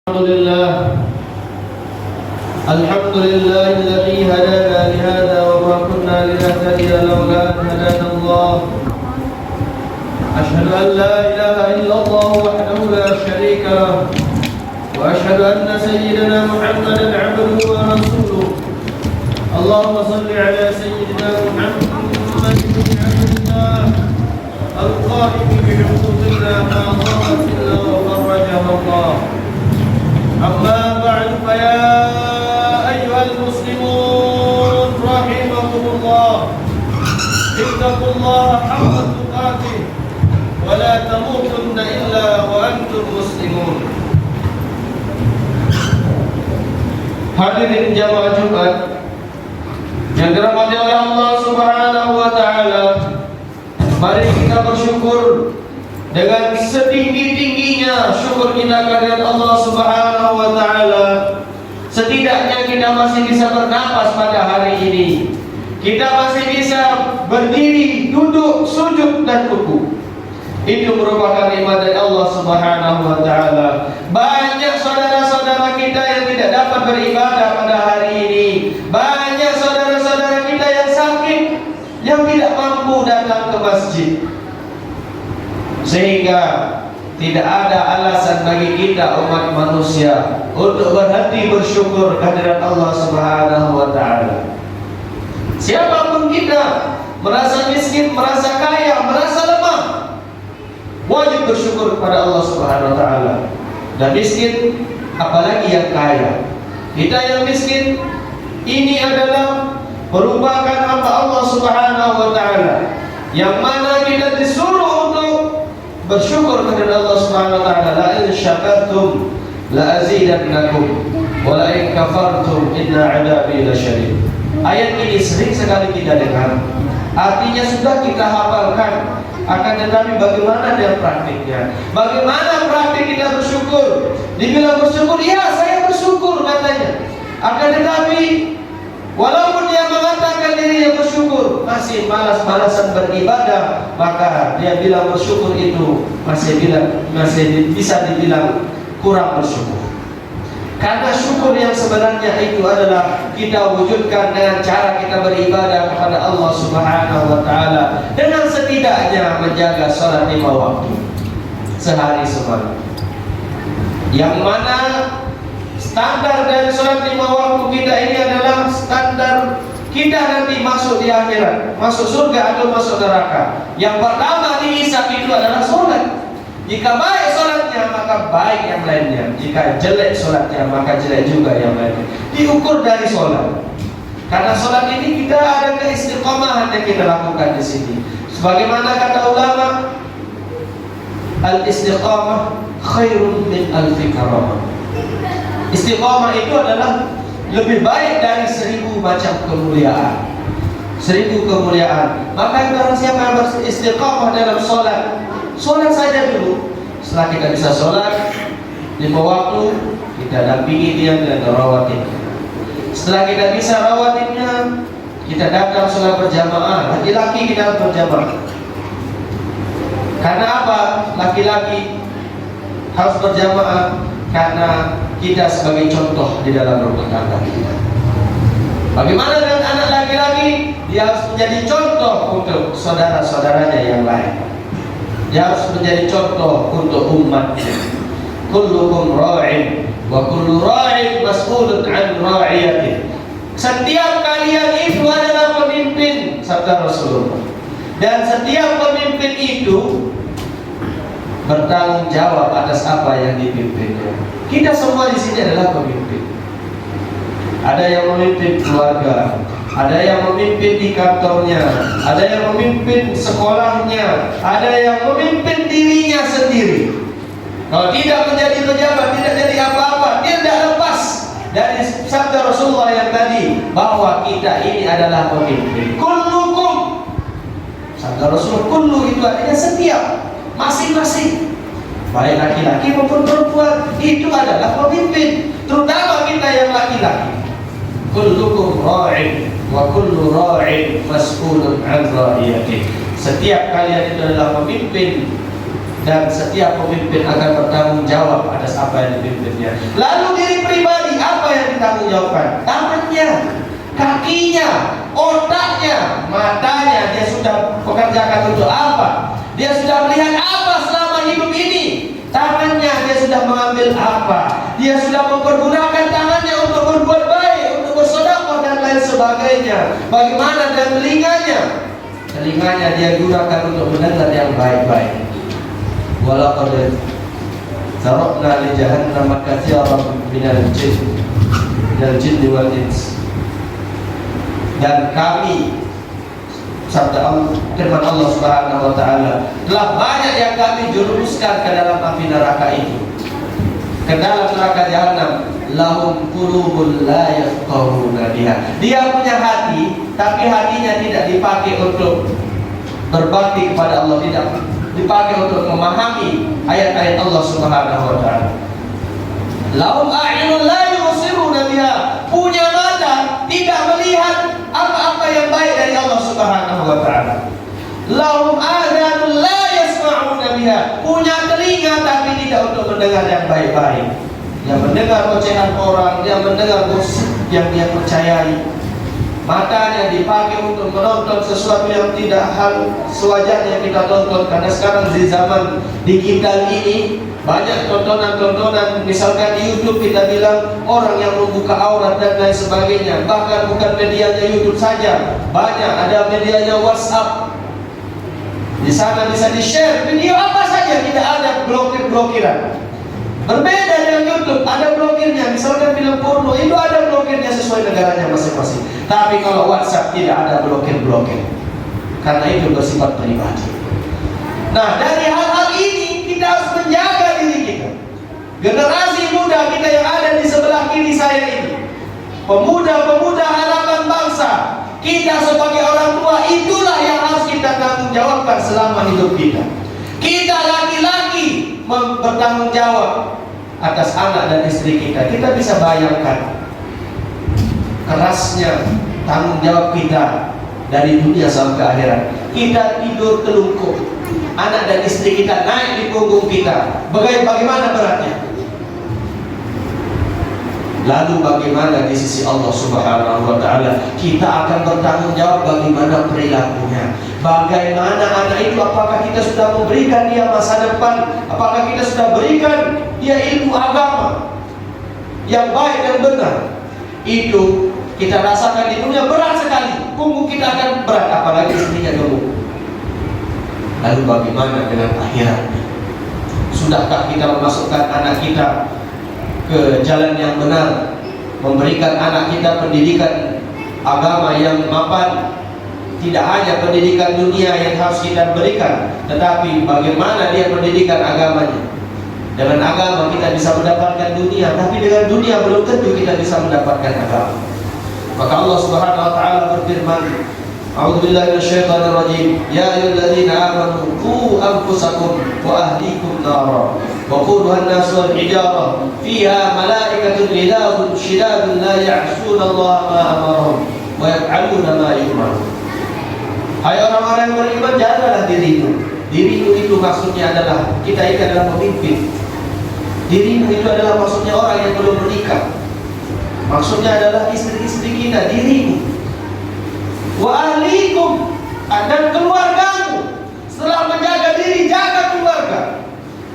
الحمد لله الذي هدانا لهذا وما كنا لنهتدي لولا أن هدانا الله. أشهد أن لا إله إلا الله وحده لا شريك له، وأشهد أن سيدنا محمدا عبده ورسوله. اللهم صل على سيدنا محمد بن عبد الله القائم بحقوق الله ما ضاقت إلا وفرجها الله. أما بعد فيا أيها المسلمون رحمكم الله، اتقوا الله حق تقاته ولا تموتن إلا وأنتم مسلمون. Hadirin jamaah Jumat yang dirahmati oleh Allah Subhanahu wa taala, mari kita bersyukur dengan setinggi-tingginya syukur kita kepada Allah Subhanahu wa taala. Setidaknya kita masih bisa bernapas pada hari ini. Kita masih bisa berdiri, duduk, sujud dan rukuk. Itu merupakan nikmat dari Allah Subhanahu wa taala. Banyak saudara-saudara kita yang tidak dapat beribadah pada hari ini. Banyak saudara-saudara kita yang sakit, yang tidak mampu datang ke masjid. Sehingga tidak ada alasan bagi kita umat manusia untuk berhenti bersyukur kehadirat Allah Subhanahu wa taala. Siapapun kita, merasa miskin, merasa kaya, merasa lemah, wajib bersyukur kepada Allah Subhanahu wa taala. Dan miskin apalagi yang kaya. Kita yang miskin ini adalah merupakan hamba Allah Subhanahu wa taala, yang mana kita disuruh untuk bersyukur kepada Allah Subhanahu wa taala. La in syakartum la azidannakum wa la in kafartum inna 'adabi lasyadid. Ayat ini sering sekali kita dengar. Artinya sudah kita hafalkan, akan tetapi bagaimana dengan praktiknya? Bagaimana praktik kita bersyukur? Dibilang bersyukur, ya saya bersyukur katanya. Akan tetapi walaupun dia mengatakan dirinya bersyukur, masih malas-malasan beribadah, maka dia bilang bersyukur itu masih bisa dibilang kurang bersyukur. Karena syukur yang sebenarnya itu adalah kita wujudkan dengan cara kita beribadah kepada Allah Subhanahu wa taala dengan setidaknya menjaga salat 5 waktu sehari semalam. Yang mana standar dari salat 5 waktu kita ini adalah standar kita nanti masuk di akhirat, masuk surga atau masuk neraka. Yang pertama dihisab itu adalah salat. Jika baik salatnya maka baik yang lainnya. Jika jelek salatnya maka jelek juga yang lainnya. Diukur dari salat. Karena salat ini kita ada keistiqomahan yang kita lakukan di sini. Sebagaimana kata ulama, al-istiqamah khairun min alfi karamah. Istiqamah itu adalah lebih baik dari 1000 macam kemuliaan. 1000 kemuliaan. Maka barang siapa yang beristiqamah dalam salat, salat saja dulu. Setelah kita bisa salat 5 waktu, kita dampingi dia dengan rawatib. Setelah kita bisa rawatibnya, kita datang salat berjamaah. Laki-laki kita berjamaah. Karena apa? Laki-laki harus berjamaah karena kita sebagai contoh di dalam rumah tangga kita. Bagaimana dengan anak laki-laki? Dia harus menjadi contoh untuk saudara-saudaranya yang lain. Dia harus menjadi contoh untuk umatnya. Kullukum ra'in wa kullu ra'in mas'ulun 'an ra'iyatihi. Setiap kalian itu adalah pemimpin, sabda Rasulullah. Dan setiap pemimpin itu bertanggung jawab atas apa yang dipimpinnya. Kita semua di sini adalah pemimpin. Ada yang memimpin keluarga, ada yang memimpin di kantornya, ada yang memimpin sekolahnya, ada yang memimpin dirinya sendiri. Kalau tidak menjadi pejabat, tidak jadi apa-apa, dia tidak lepas dari sabda Rasulullah yang tadi, bahwa kita ini adalah pemimpin. Kullukum, sabda Rasulullah, kullu itu artinya setiap, masing-masing, baik laki-laki maupun perempuan, itu adalah pemimpin. Terutama kita yang laki-laki. Kullukum ra'in wa kullu ra'in mas'ulun 'an ra'iyatihi. Setiap kalian itu adalah pemimpin dan setiap pemimpin akan bertanggung jawab atas apa yang dipimpinnya. Lalu diri pribadi, apa yang ditanggung jawabkan? Tangannya, kakinya, otaknya, matanya, dia sudah pekerjakan untuk apa? Dia sudah melihat apa selama hidup ini? Tangannya, dia sudah mengambil apa? Dia sudah mempergunakan tangannya untuk berbuat baik, untuk bersedekah dan lain sebagainya. Bagaimana dengan telinganya? Telinganya dia gunakan untuk mendengar yang baik-baik. Walaqad zaraqna li jahannam katsiran minal jinn wal ins. Dan kami, sabda Allah, firman Allah Subhanahu wa taala, telah banyak yang kami jerumuskan ke dalam api neraka itu, ke dalam neraka jahanam. Lahum qulubun la yafqahuna biha. Dia punya hati, tapi hatinya tidak dipakai untuk berbakti kepada Allah, tidak dipakai untuk memahami ayat-ayat Allah Subhanahu wa taala. Lahum a'yunun la yubsiruna biha. Punya mata, tidak melihat apa-apa yang baik dari Allah Subhanahu wa taala. Lahum adhanun la yasma'una biha. Punya telinga tapi tidak untuk mendengar yang baik-baik. Dia mendengar ocehan orang, dia mendengar gosip yang dia percayai. Matanya dipakai untuk menonton sesuatu yang tidak hal sewajarnya kita tonton. Karena sekarang di zaman digital ini banyak tontonan-tontonan. Misalkan di YouTube kita bilang orang yang membuka aurat dan lain sebagainya. Bahkan bukan medianya YouTube saja, banyak ada medianya WhatsApp. Di sana bisa di-share video apa saja, tidak ada blokiran. Berbeda dengan YouTube, ada blokirnya. Misalkan film porno, itu ada blokirnya sesuai negaranya masing-masing. Tapi kalau WhatsApp tidak ada blokir, karena itu bersifat pribadi. Nah, dari hal-hal ini kita harus menjaga diri kita. Generasi muda kita yang ada di sebelah kiri saya ini, pemuda-pemuda harapan bangsa, kita sebagai orang tua, itulah yang harus kita tanggung jawabkan selama hidup kita. Kita laki-laki bertanggung jawab atas anak dan istri kita. Kita bisa bayangkan kerasnya tanggung jawab kita dari dunia sampai akhirat. Kita tidur telungkup, anak dan istri kita naik di punggung kita. Bagaimana beratnya? Lalu bagaimana di sisi Allah Subhanahu wa taala? Kita akan bertanggung jawab bagaimana perilakunya. Bagaimana anak itu, apakah kita sudah memberikan dia masa depan? Apakah kita sudah berikan dia ilmu agama yang baik dan benar? Itu kita rasakan di dunia berat sekali. Punggung kita akan berat, apalagi istrinya gemuk. Lalu bagaimana dengan akhiratnya? Sudahkah kita memasukkan anak kita ke jalan yang benar, memberikan anak kita pendidikan agama yang mapan? Tidak hanya pendidikan dunia yang harus kita berikan, tetapi bagaimana dia pendidikan agamanya. Dengan agama kita bisa mendapatkan dunia, tapi dengan dunia belum tentu kita bisa mendapatkan agama. Maka Allah Subhanahu wa taala berfirman, A'udzubillahi minasyaitonir rajim. Ya ayyuhalladzina amanu qu anfusakum wa ahlikum nara. Waquduha an-nas wal hijarah fiha malaikatun ghilazun shidadun la ya'suna Allah ma amarahum wa yaf'aluna ma yu'marun. Hai orang-orang yang beriman, jagalah dirimu. Dirimu itu maksudnya adalah kita ini adalah pemimpin. Dirimu itu adalah maksudnya orang yang belum menikah. Maksudnya adalah istri-istri kita, dirimu. Wa ahlikum, dan keluargamu. Setelah menjaga diri, jaga keluarga.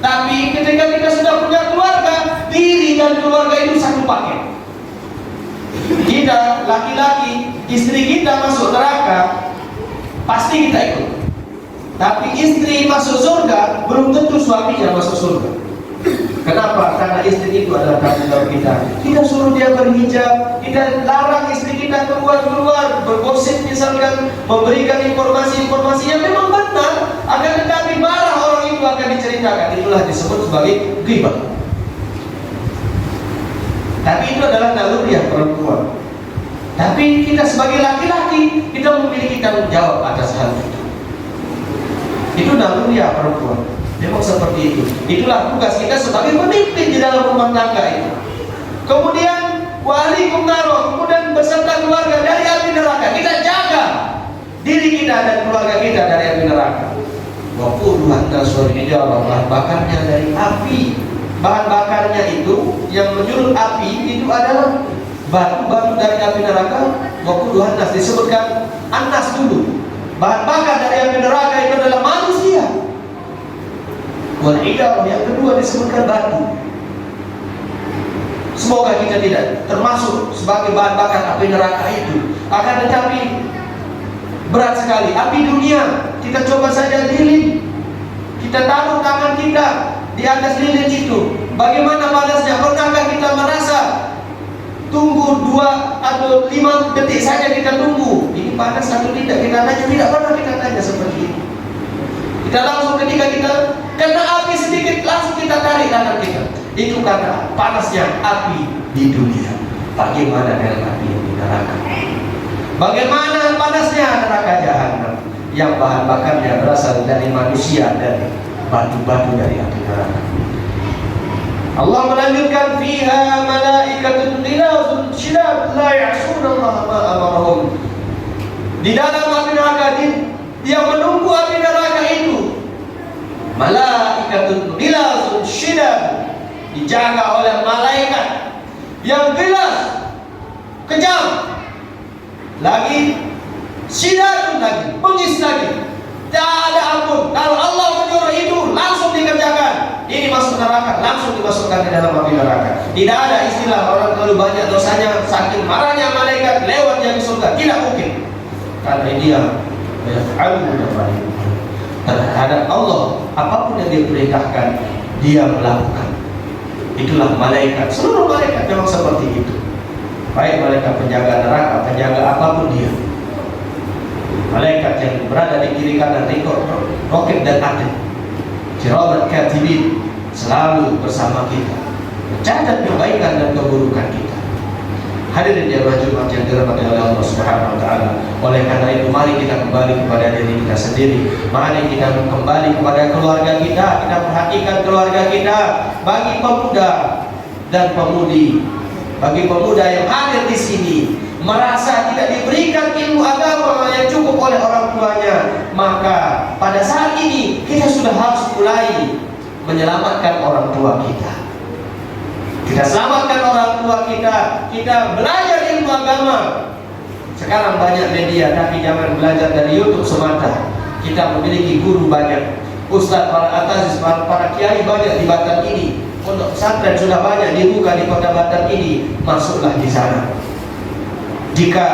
Tapi ketika kita sudah punya keluarga, diri dan keluarga itu satu paket. Kita laki-laki, istri kita masuk neraka, pasti kita ikut. Tapi istri masuk surga, belum tentu suaminya masuk surga. Kenapa? Karena istri itu adalah tanggung jawab kita. Kita suruh dia berhijab, kita larang istri kita keluar-keluar, bergosip misalkan, memberikan informasi-informasi yang memang benar, akan tetapi marah orang itu akan diceritakan. Itulah disebut sebagai ghibah. Tapi itu adalah naluriah perempuan. Tapi kita sebagai laki-laki, kita memiliki tanggung jawab atas hal itu. Itu naluriah perempuan. Memang seperti itu. Itulah tugas kita sebagai pemimpin di dalam rumah tangga itu. Kemudian wa'alaikum naro, kemudian beserta keluarga dari api neraka. Kita jaga diri kita dan keluarga kita dari api neraka. Waquduhan nas wal hijarah, bahan bakarnya dari api. Bahan bakarnya itu yang menyulut api itu adalah batu-batu dari api neraka. Waquduhan nas, disebutkan anas dulu. Bahan bakar dari api neraka itu adalah manusia. Wal hijarah yang kedua disebutkan batu. Semoga kita tidak termasuk sebagai bahan bakar api neraka itu. Akan tetapi berat sekali. Api dunia, kita coba saja lilin, kita taruh tangan kita di atas lilin itu, bagaimana panasnya? Pernahkah kita merasa tunggu 2 atau 5 detik saja kita tunggu, ini panas atau tidak? Kita tanya, tidak pernah kita tanya seperti itu. Kita langsung ketika kita kena api sedikit, langsung kita tarik tangan kita. Itu karena panasnya api di dunia. Bagaimana dengan api yang di neraka? Bagaimana panasnya neraka jahanam yang bahan bakarnya berasal dari manusia dan batu-batu dari api neraka. Allah melanjutkan, fiha malaikatun ghilazun shidad la ya'sunallaha ma amarahum. Di dalam api neraka yang menunggu api neraka itu malaikatun ghilazun shidad, dijaga oleh malaikat yang ghilaz, kejam, lagi sidadun, lagi bengis, lagi tak ada ampun. Kalau Allah menyuruh itu langsung dikerjakan. Ini masuk neraka, langsung dimasukkan ke dalam api neraka. Tidak ada istilah orang terlalu banyak dosanya, saking marahnya malaikat lewat yang surga. Tidak mungkin. Karena dia terhadap Allah, apapun yang diperintahkan dia melakukan. Itulah malaikat. Seluruh malaikat memang seperti itu. Baik malaikat penjaga neraka, penjaga apapun dia. Malaikat yang berada di kiri kanan roket dan atlet, kiraman katibin, selalu bersama kita, mencatat kebaikan dan keburukan kita. Hadirin jamaah Jumat yang dirahmati oleh Allah Subhanahu wa taala. Oleh karena itu mari kita kembali kepada diri kita sendiri. Mari kita kembali kepada keluarga kita. Kita perhatikan keluarga kita. Bagi pemuda dan pemudi, bagi pemuda yang hadir di sini merasa tidak diberikan ilmu agama yang cukup oleh orang tuanya, maka pada saat ini kita sudah harus mulai menyelamatkan orang tua kita. Kita selamatkan orang tua kita. Kita belajar ilmu agama. Sekarang banyak media, tapi jangan belajar dari YouTube semata. Kita memiliki guru banyak, ustaz, para atas, para kiai banyak di Batam ini. Pondok pesantren sudah banyak dibuka di kota Batam ini. Masuklah di sana. Jika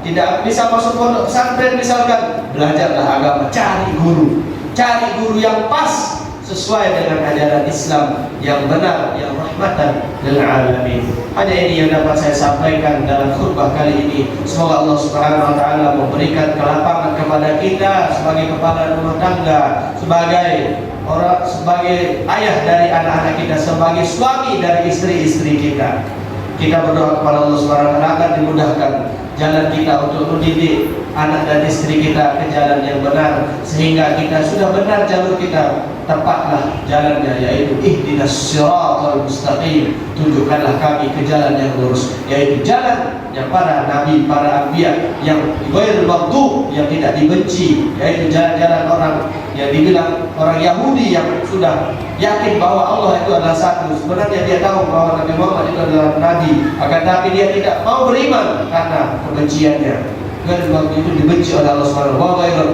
tidak bisa masuk pondok pesantren misalkan, belajarlah agama, cari guru yang pas sesuai dengan ajaran Islam yang benar, yang rahmatan lil alamin. Hanya ini yang dapat saya sampaikan dalam khutbah kali ini. Semoga Allah Subhanahu wa taala memberikan kelapangan kepada kita sebagai kepala rumah tangga, sebagai orang, sebagai ayah dari anak-anak kita, sebagai suami dari istri-istri kita. Kita berdoa kepada Allah Subhanahu wa taala agar dimudahkan jalan kita untuk mendidik anak dan istri kita ke jalan yang benar, sehingga kita sudah benar jalur kita, tepatlah jalannya, yaitu ihdinas siratal mustaqim, tunjukkanlah kami ke jalan yang lurus, yaitu jalan yang para nabi, para anbiya, yang ghairil maghdub, yang tidak dibenci, yaitu jalan-jalan orang yang dibilang orang Yahudi yang sudah yakin bahwa Allah itu adalah satu. Sebenarnya dia tahu bahwa Nabi Muhammad itu adalah nabi, akan tapi dia tidak mau beriman karena kebenciannya. Ghairil maghdub itu dibenci oleh Allah Subhanahu wa taala,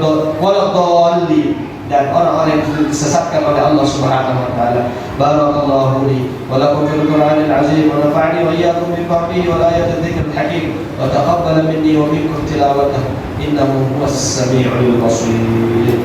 dan orang-orang yang disesatkan oleh Allah Subhanahu wa taala. Barakallahu li wa lakum fil Qur'anil azim wa nafa'ani wa iyyakum bi fahmihi wa ayatil dzikril hakim wa taqabbal minni wa minkum tilawatahu innahu huwas samiul basir.